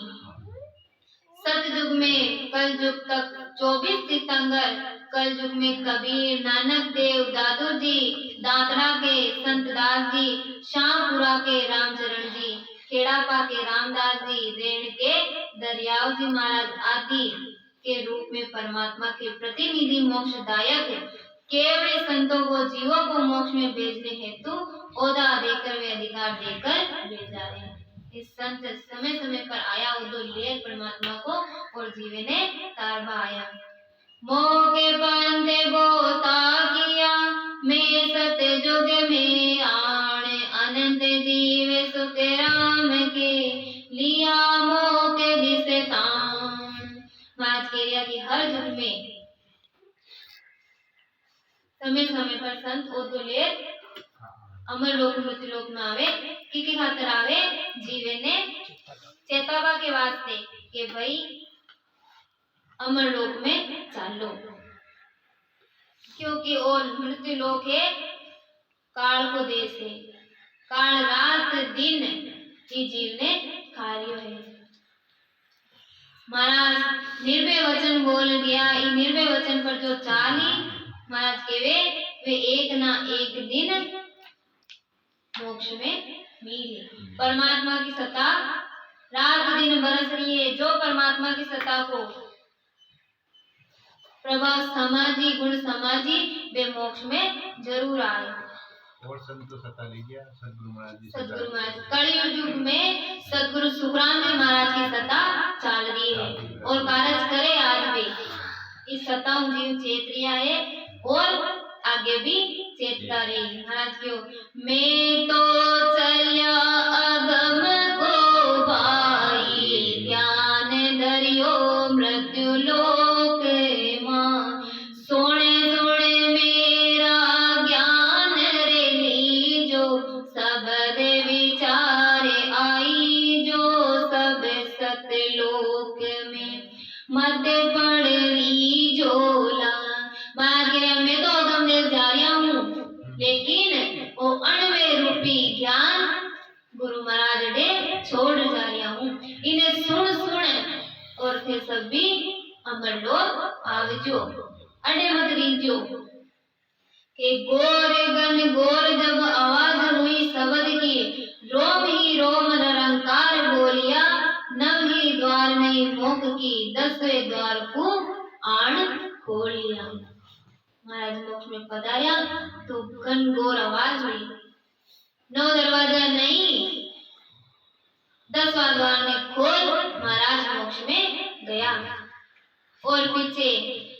सतयुग में कल युग तक 24 तीर्थंकर, कल युग में कबीर, नानक देव, दादू जी, दादरा के संत दास जी, श्यामपुरा के रामचरण जी, खेड़ापा के रामदास जी, रेण के दरियाव जी महाराज आदि के रूप में परमात्मा के प्रतिनिधि मोक्षदायक केवल संतों को जीवों को मोक्ष में भेजने हेतु ओदा देकर वे अधिकार देकर भेजा है। इस संत समय समय पर आया उदो ले परमात्मा को और जीवे ने तारबा आया। मोके पंते बोता किया मैं सत्य युग में आने, अनंत जीवे सुख राम के लिया मोके दिसे तान। महाराज केरिया की हर युग में समय समय पर संत ओदो ले अमर लोक मृत्यु लोक में आवे की खातर आवे, जीवे ने चेतावा के वास्ते कि भाई अमर लोक में चालो, क्योंकि और मृत्यु लोक है काल को देश है, काल रात दिन की जीव ने कार्य है। महाराज निर्भय वचन बोल गया, इन निर्भय वचन पर जो चाली महाराज के वे एक ना एक दिन मोक्ष में मिले। परमात्मा की सत्ता रात दिन बरस रही है। जो परमात्मा की सत्ता को प्रभाव समाजी गुण समाजी वे मोक्ष में जरूर आए। और संत सत्ता ले गया सद्गुरु महाराज जी। सद्गुरु महाराज कलयुग युग में सद्गुरु सुखराम जी महाराज की सत्ता चल रही है और कार्य करे आज भी। इस सत्ता जीव चेत रहा है और आगे भी चेतता रही। महाराज क्यों मैं तो चलिया अगम को भाई, ज्ञान दरियो मृत्यु लोक मां, सोने सोने मेरा ज्ञान रे लीजो, सबद विचारे आई जो सब सतलोक में मत पढ़ लीजो ला। मैं तो अगम देश जा रहा हूँ, लेकिन वो अणवे रूपी ज्ञान गुरु महाराज ने छोड़ जा रहा हूँ। इन्हें सुन सुन और फिर सब भी अमर लोग आवजो, अड़े मत रीजो। के गोर गन गोर जब आवाज हुई शब्द की, रोम ही रोम निरंकार बोलिया, नव ही द्वार नहीं मोक की, 10वें द्वार को आण खोलिया। महाराज मोक्ष में पधारा तो घनघोर आवाज हुई, 9 दरवाजा नहीं 10वां द्वार ने खोल महाराज मोक्ष में गया और पीछे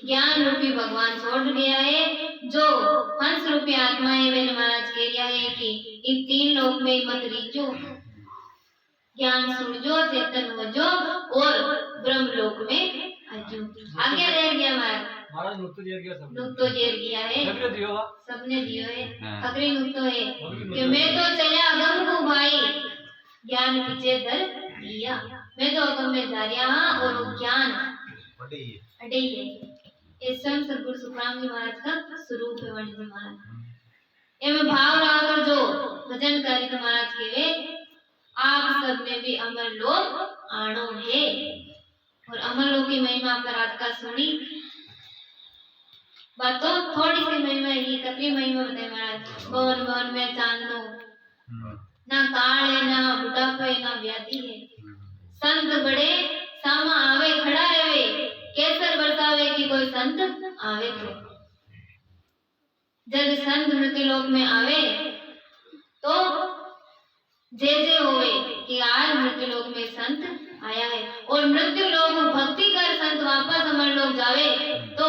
ज्ञान रूपी भगवान छोड़ गया है। जो हंस रूपी आत्मा है मैंने महाराज कह दिया है कि इन 3 लोक में मत रीचो, ज्ञान सुनजो, चेतन हो जो और ब्रह्म लोक में आजो। आगे रह गया महाराज। महाराज नुक तो जेर गया सब नुक तो जेर गया है सबने दियो वा सबने दियो है हाँ। खतरी नुक तो है कि मैं तो चलिया अगम को भाई ज्ञान पीछे धर दिया मैं तो अगम में जा रहा हाँ और वो ज्ञान बड़ी है अडे ही है ये स्वयं सदगुरु सुखराम जी महाराज का स्वरूप है वाणी जी महाराज ये में भाव रहा जो भजन करी तो महाराज के वे आप सब में भी अमर लोग आणो है और अमर लोग की महिमा पर रात का सुनी बात तो थोड़ी सी महिमा ही कतरी महिमा बताए महाराज भवन भवन में चांदो ना काल है ना बुढ़ापा है ना व्याधि है संत बड़े सामा आवे खड़ा रहे केसर बरसावे की कोई संत आवे तो जब संत मृत्यु लोक में आवे तो जे होवे कि आज मृत्यु लोक में संत आया है और मृत्यु लोक में भक्ति कर संत वापस अमर लोक जावे तो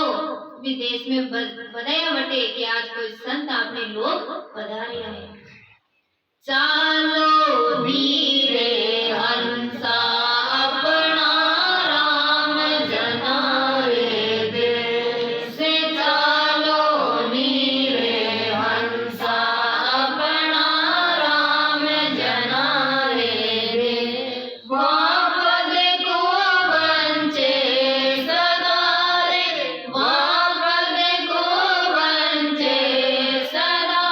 विदेश में बधाया बटे कि आज कोई संत आपने लोग पधारिया है चालो धीरे हंसा अपना राम जनारे दे से चालो धीरे हंसा अपना राम जनारे दे वापद को बंचे सदा रे वापद को बंचे सदा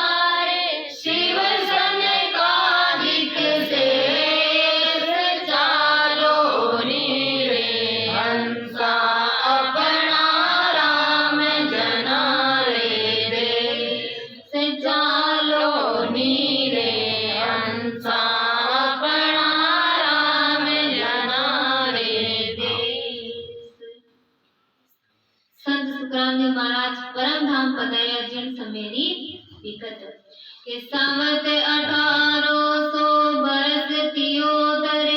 रे शिव सन कादिक से चालो नीरे हंसा अपना राम जनारे दे से चालो नीरे हंसा अपना राम जनारे दे संत सुखराम जी महाराज परम धाम पधारिया जिन समेरी विकट के सावत 18